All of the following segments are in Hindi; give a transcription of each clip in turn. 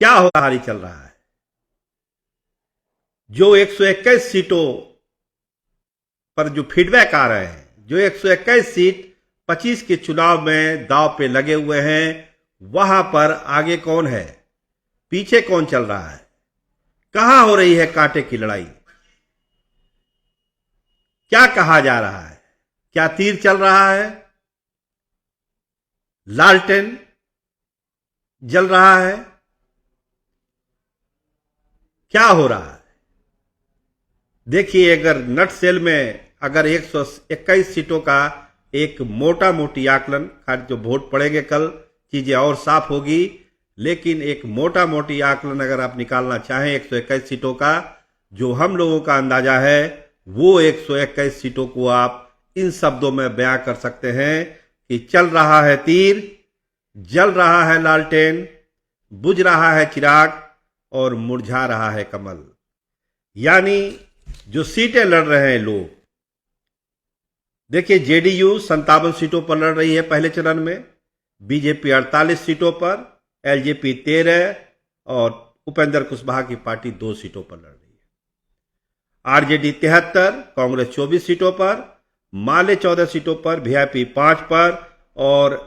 क्या हारी चल रहा है? जो 121 सीटों पर जो फीडबैक आ रहे हैं, जो 121 सीट 25 के चुनाव में दांव पे लगे हुए हैं, वहां पर आगे कौन है, पीछे कौन चल रहा है, कहां हो रही है कांटे की लड़ाई, क्या कहा जा रहा है? क्या तीर चल रहा है? लालटेन जल रहा है? क्या हो रहा है? देखिए, अगर नट सेल में अगर 121 सीटों का एक मोटा मोटी आकलन, खाली जो वोट पड़ेंगे कल चीजें और साफ होगी, लेकिन एक मोटा मोटी आकलन अगर आप निकालना चाहें 121 सीटों का, जो हम लोगों का अंदाजा है, वो 121 सीटों को आप इन शब्दों में बयां कर सकते हैं कि चल रहा है तीर, जल रहा है लालटेन, बुझ रहा है चिराग और मुरझा रहा है कमल। यानी जो सीटें लड़ रहे हैं लोग, देखिए, जेडीयू 57 सीटों पर लड़ रही है पहले चरण में, बीजेपी 48 सीटों पर, एलजेपी 13 और उपेंद्र कुशवाहा की पार्टी 2 सीटों पर लड़ रही है। आरजेडी 73, कांग्रेस 24 सीटों पर, माले 14 सीटों पर, वीआईपी 5 पर और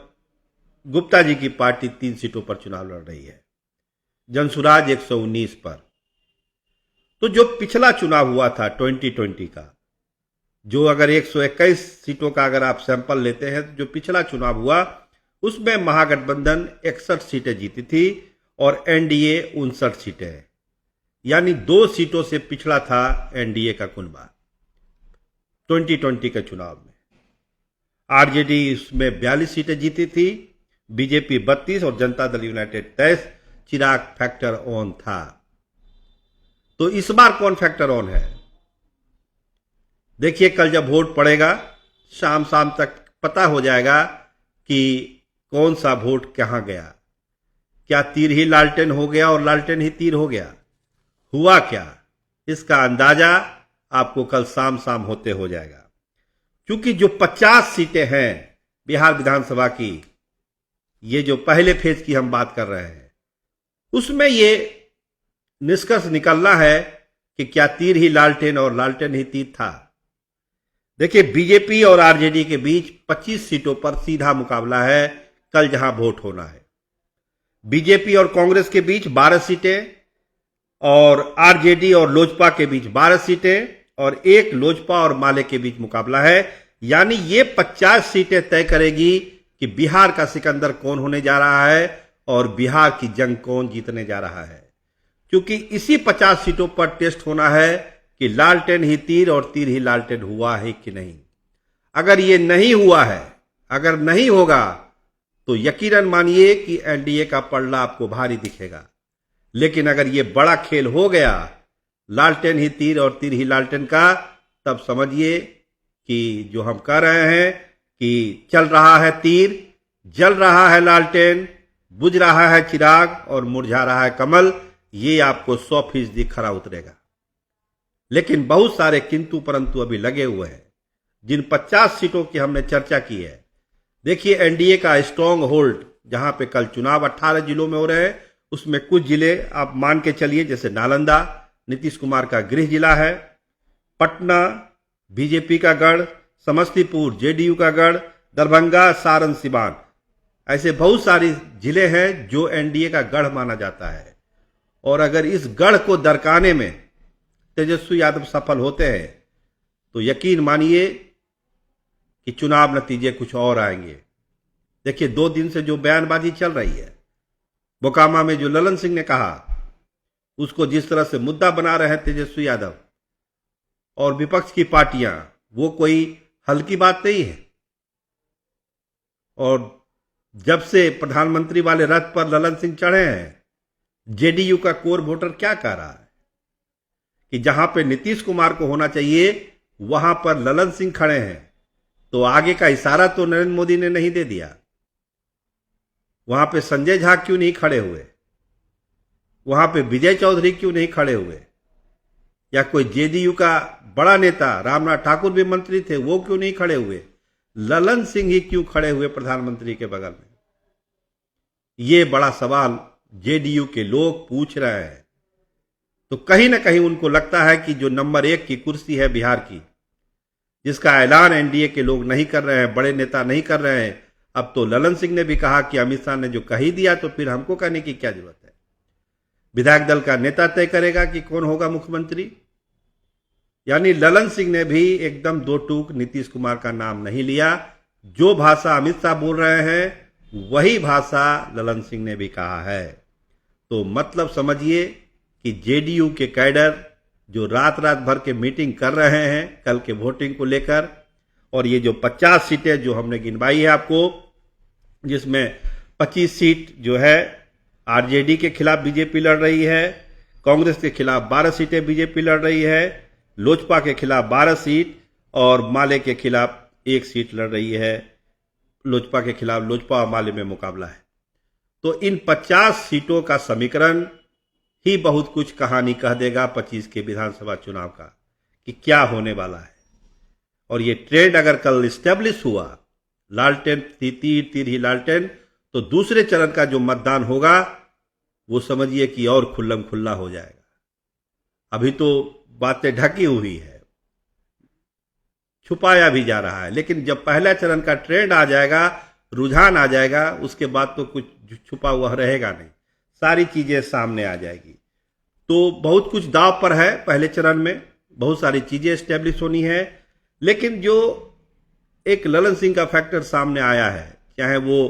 गुप्ता जी की पार्टी 3 सीटों पर चुनाव लड़ रही है। जनसुराज 119 पर। तो जो पिछला चुनाव हुआ था 2020 का, जो अगर 121 सीटों का अगर आप सैंपल लेते हैं, तो जो पिछला चुनाव हुआ उसमें महागठबंधन 61 सीटें जीती थी और एनडीए 59 सीटें, यानी 2 सीटों से पिछड़ा था एनडीए का कुनबा 2020 के चुनाव में। आरजेडी उसमें 42 सीटें जीती थी, बीजेपी 32 और Janata Dal United 23। Chirag factor on था। तो इस बार कौन फैक्टर ऑन है? देखिए, कल जब वोट पड़ेगा, शाम तक पता हो जाएगा कि कौन सा वोट कहां गया। क्या तीर ही लालटेन हो गया और लालटेन ही तीर हो गया? हुआ क्या, इसका अंदाजा आपको कल शाम होते हो जाएगा। क्योंकि जो 50 सीटें हैं बिहार विधानसभा की, ये जो पहले फेज की हम बात कर रहे हैं, उसमें ये निष्कर्ष निकलना है कि क्या तीर ही लालटेन और लालटेन ही तीर था। देखिए, बीजेपी और आरजेडी के बीच 25 सीटों पर सीधा मुकाबला है कल जहां वोट होना है। बीजेपी और कांग्रेस के बीच 12 सीटें और आरजेडी और लोजपा के बीच 12 सीटें और एक लोजपा और माले के बीच मुकाबला है। यानी ये 50 सीटें तय करेगी कि बिहार का सिकंदर कौन होने जा रहा है और बिहार की जंग कौन जीतने जा रहा है। क्योंकि इसी 50 सीटों पर टेस्ट होना है कि लालटेन ही तीर और तीर ही लालटेन हुआ है कि नहीं। अगर ये नहीं हुआ है, अगर नहीं होगा, तो यकीनन मानिए कि एनडीए का पलड़ा आपको भारी दिखेगा। लेकिन अगर ये बड़ा खेल हो गया, लालटेन ही तीर और तीर ही लालटेन का, तब समझिए कि जो हम कह रहे हैं कि चल रहा है तीर, जल रहा है लालटेन, बुझ रहा है चिराग और मुरझा रहा है कमल, ये आपको 100% खरा उतरेगा। लेकिन बहुत सारे किंतु परंतु अभी लगे हुए हैं। जिन 50 सीटों की हमने चर्चा की है, देखिए, एनडीए का स्ट्रांग होल्ड जहां पे कल चुनाव 18 जिलों में हो रहे हैं, उसमें कुछ जिले आप मान के चलिए, जैसे नालंदा नीतीश कुमार का गृह जिला है, पटना बीजेपी का गढ़, समस्तीपुर जेडीयू का गढ़, दरभंगा, सारण, सिवान, ऐसे बहुत सारे जिले हैं जो एनडीए का गढ़ माना जाता है। और अगर इस गढ़ को दरकाने में तेजस्वी यादव सफल होते हैं, तो यकीन मानिए कि चुनाव नतीजे कुछ और आएंगे। देखिए, 2 दिन से जो बयानबाजी चल रही है, मोकामा में जो ललन सिंह ने कहा, उसको जिस तरह से मुद्दा बना रहे हैं तेजस्वी यादव और विपक्ष की पार्टियां, वो कोई हल्की बात नहीं है। और जब से प्रधानमंत्री वाले रथ पर ललन सिंह चढ़े हैं, जेडीयू का कोर वोटर क्या कह रहा है कि जहां पे नीतीश कुमार को होना चाहिए, वहां पर ललन सिंह खड़े हैं। तो आगे का इशारा तो नरेंद्र मोदी ने नहीं दे दिया। वहां पे संजय झा क्यों नहीं खड़े हुए? वहां पे विजय चौधरी क्यों नहीं खड़े हुए? या कोई जेडीयू का बड़ा नेता, रामनाथ ठाकुर भी मंत्री थे, वो क्यों नहीं खड़े हुए? ललन सिंह ही क्यों खड़े हुए प्रधानमंत्री के बगल में? ये बड़ा सवाल जेडीयू के लोग पूछ रहे हैं। तो कहीं ना कहीं उनको लगता है कि जो नंबर 1 की कुर्सी है बिहार की, जिसका ऐलान एनडीए के लोग नहीं कर रहे हैं, बड़े नेता नहीं कर रहे हैं, अब तो ललन सिंह ने भी कहा कि अमित शाह ने जो कह ही दिया तो फिर हमको कहने की क्या जरूरत है। विधायक दल का नेता तय करेगा कि कौन होगा मुख्यमंत्री। यानी ललन सिंह ने भी एकदम दो टूक नीतीश कुमार का नाम नहीं लिया। जो भाषा अमित शाह बोल रहे हैं वही भाषा ललन सिंह ने भी कहा है। तो मतलब समझिए कि जेडीयू के कैडर जो रात रात भर के मीटिंग कर रहे हैं कल के वोटिंग को लेकर, और ये जो 50 सीटें जो हमने गिनवाई है आपको, जिसमें 25 सीट जो है आरजेडी के खिलाफ बीजेपी लड़ रही है, कांग्रेस के खिलाफ 12 सीटें बीजेपी लड़ रही है, लोजपा के खिलाफ 12 सीट और माले के खिलाफ 1 सीट लड़ रही है। लोजपा के खिलाफ लोजपा और माले में मुकाबला है। तो इन 50 सीटों का समीकरण ही बहुत कुछ कहानी कह देगा 25 के विधानसभा चुनाव का कि क्या होने वाला है। और ये ट्रेंड अगर कल स्टेब्लिश हुआ, लालटेन तीर तीर ही लालटेन, तो दूसरे चरण का जो मतदान होगा वो समझिए कि और खुल्लम खुल्ला हो जाएगा। अभी तो बातें ढकी हुई है, छुपाया भी जा रहा है, लेकिन जब पहला चरण का ट्रेंड आ जाएगा, रुझान आ जाएगा, उसके बाद तो कुछ छुपा हुआ रहेगा नहीं, सारी चीजें सामने आ जाएगी। तो बहुत कुछ दांव पर है। पहले चरण में बहुत सारी चीजें स्टेब्लिश होनी है, लेकिन जो एक ललन सिंह का फैक्टर सामने आया है, चाहे वो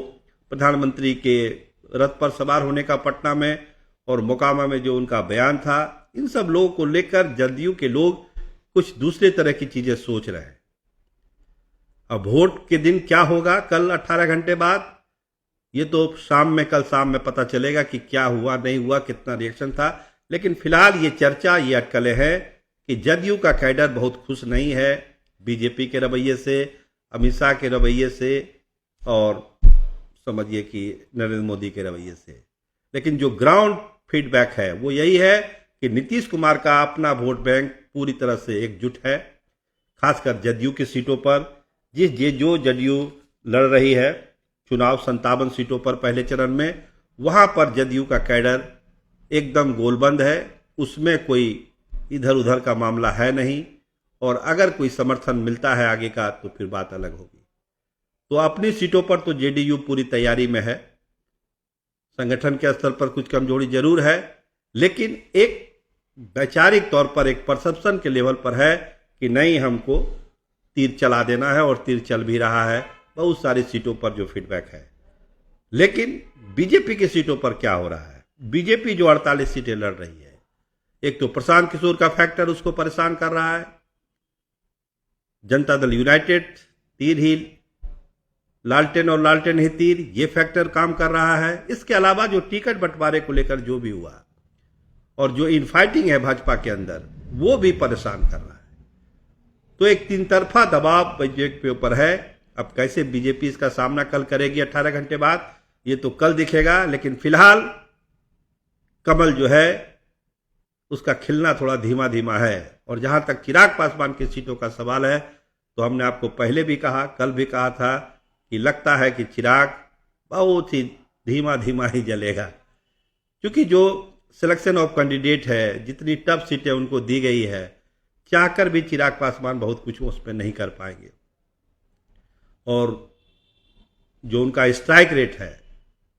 प्रधानमंत्री के रथ पर सवार होने का पटना में और मोकामा में जो उनका बयान था, इन सब लोगों को लेकर जदयू के लोग कुछ दूसरे तरह की चीजें सोच रहे हैं। अब वोट के दिन क्या होगा कल 18 घंटे बाद, ये तो कल शाम में पता चलेगा कि क्या हुआ नहीं हुआ, कितना रिएक्शन था। लेकिन फिलहाल ये चर्चा, ये अटकलें हैं कि जदयू का कैडर बहुत खुश नहीं है बीजेपी के रवैये से, अमित शाह के रवैये से और समझिए कि नरेंद्र मोदी के रवैये से। लेकिन जो ग्राउंड फीडबैक है वो यही है कि नीतीश कुमार का अपना वोट बैंक पूरी तरह से एकजुट है, खासकर जदयू की सीटों पर। जो जदयू लड़ रही है चुनाव 57 सीटों पर पहले चरण में, वहां पर जदयू का कैडर एकदम गोलबंद है, उसमें कोई इधर उधर का मामला है नहीं। और अगर कोई समर्थन मिलता है आगे का तो फिर बात अलग होगी। तो अपनी सीटों पर तो जेडीयू पूरी तैयारी में है। संगठन के स्तर पर कुछ कमजोरी जरूर है, लेकिन एक वैचारिक तौर पर एक परसेप्शन के लेवल पर है कि नहीं, हमको तीर चला देना है और तीर चल भी रहा है बहुत सारी सीटों पर जो फीडबैक है। लेकिन बीजेपी की सीटों पर क्या हो रहा है? बीजेपी जो 48 सीटें लड़ रही है, एक तो प्रशांत किशोर का फैक्टर उसको परेशान कर रहा है, जनता दल यूनाइटेड तीर ही लालटेन और लालटेन ही तीर, ये फैक्टर काम कर रहा है। इसके अलावा जो टिकट बंटवारे को लेकर जो भी हुआ और जो इनफाइटिंग है भाजपा के अंदर, वो भी परेशान कर रहा है। तो एक तीन तरफा दबाव बीजेपी के ऊपर है। अब कैसे बीजेपी इसका सामना कल करेगी 18 घंटे बाद, ये तो कल दिखेगा। लेकिन फिलहाल कमल जो है उसका खिलना थोड़ा धीमा धीमा है। और जहां तक चिराग पासवान की सीटों का सवाल है, तो हमने आपको पहले भी कहा, कल भी कहा था कि लगता है कि चिराग बहुत ही धीमा धीमा ही जलेगा, क्योंकि जो सिलेक्शन ऑफ कैंडिडेट है, जितनी टफ सीटें उनको दी गई है, चाहकर भी चिराग पासवान बहुत कुछ उस पर नहीं कर पाएंगे। और जो उनका स्ट्राइक रेट है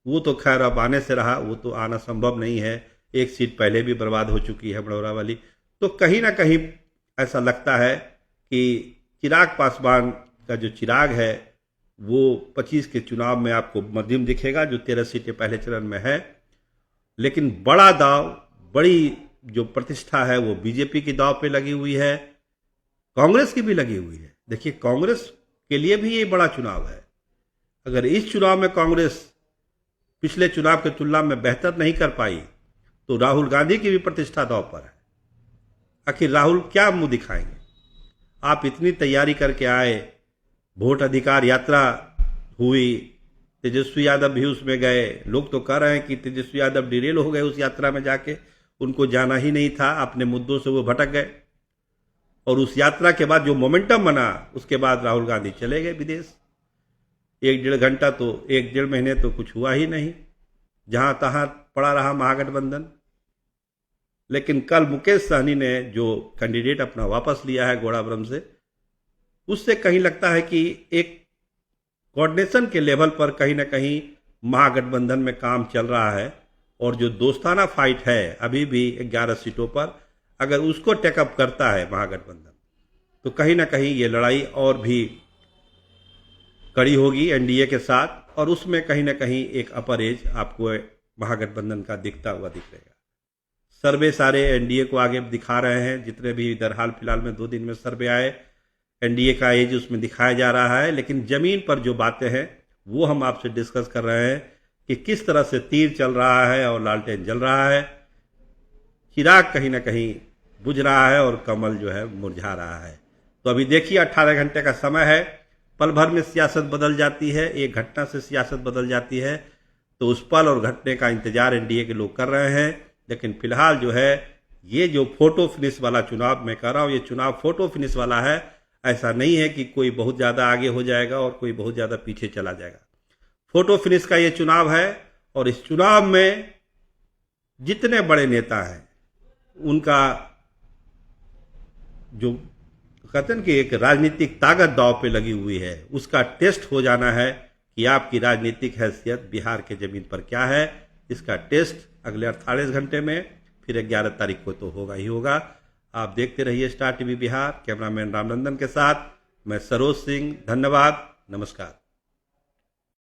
वो तो खैर अब आने से रहा, वो तो आना संभव नहीं है। एक सीट पहले भी बर्बाद हो चुकी है बड़ौरा वाली। तो कहीं ना कहीं ऐसा लगता है कि चिराग पासवान का जो चिराग है वो 25 के चुनाव में आपको मध्यम दिखेगा, जो 13 सीटें पहले चरण में है। लेकिन बड़ा दाव, बड़ी जो प्रतिष्ठा है वो बीजेपी की दाव पे लगी हुई है, कांग्रेस की भी लगी हुई है। देखिए, कांग्रेस के लिए भी ये बड़ा चुनाव है। अगर इस चुनाव में कांग्रेस पिछले चुनाव की तुलना में बेहतर नहीं कर पाई तो राहुल गांधी की भी प्रतिष्ठा दांव पर है। आखिर राहुल क्या मुंह दिखाएंगे? आप इतनी तैयारी करके आए, वोट अधिकार यात्रा हुई, तेजस्वी यादव भी उसमें गए। लोग तो कह रहे हैं कि तेजस्वी यादव डिरेल हो गए उस यात्रा में जाके, उनको जाना ही नहीं था, अपने मुद्दों से वो भटक गए। और उस यात्रा के बाद जो मोमेंटम बना, उसके बाद राहुल गांधी चले गए विदेश। 1-1.5 घंटा तो 1-1.5 महीने तो कुछ हुआ ही नहीं, जहां तहां पड़ा रहा महागठबंधन। लेकिन कल मुकेश सहनी ने जो कैंडिडेट अपना वापस लिया है घोड़ाब्रह्म से, उससे कहीं लगता है कि एक कोऑर्डिनेशन के लेवल पर कहीं ना कहीं महागठबंधन में काम चल रहा है। और जो दोस्ताना फाइट है अभी भी 11 सीटों पर, अगर उसको टेकअप करता है महागठबंधन तो कहीं ना कहीं ये लड़ाई और भी कड़ी होगी एनडीए के साथ, और उसमें कहीं ना कहीं एक अपर एज आपको महागठबंधन का दिखता हुआ दिख रहेगा। सर्वे सारे एनडीए को आगे दिखा रहे हैं, जितने भी इधर हाल फिलहाल में 2 दिन में सर्वे आए एनडीए का एज उसमें दिखाया जा रहा है। लेकिन जमीन पर जो बातें हैं वो हम आपसे डिस्कस कर रहे हैं कि किस तरह से तीर चल रहा है और लालटेन जल रहा है, चिराग कहीं ना कहीं बुझ रहा है और कमल जो है मुरझा रहा है। तो अभी देखिए 18 घंटे का समय है, पल भर में सियासत बदल जाती है, एक घटना से सियासत बदल जाती है। तो उस पल और घटने का इंतजार एनडीए के लोग कर रहे हैं। लेकिन फिलहाल जो है ये जो फोटो फिनिश वाला चुनाव मैं कह रहा हूँ, ये चुनाव फोटो फिनिश वाला है। ऐसा नहीं है कि कोई बहुत ज़्यादा आगे हो जाएगा और कोई बहुत ज़्यादा पीछे चला जाएगा। फोटो फिनिश का ये चुनाव है और इस चुनाव में जितने बड़े नेता हैं उनका जो कहते हैं कि एक राजनीतिक ताकत दांव पे लगी हुई है, उसका टेस्ट हो जाना है कि आपकी राजनीतिक हैसियत बिहार के जमीन पर क्या है। इसका टेस्ट अगले 48 घंटे में, फिर 11 तारीख को तो होगा ही होगा। आप देखते रहिए star TV Bihar. Cameraman Ramnandan के साथ मैं सरोज सिंह। धन्यवाद, नमस्कार।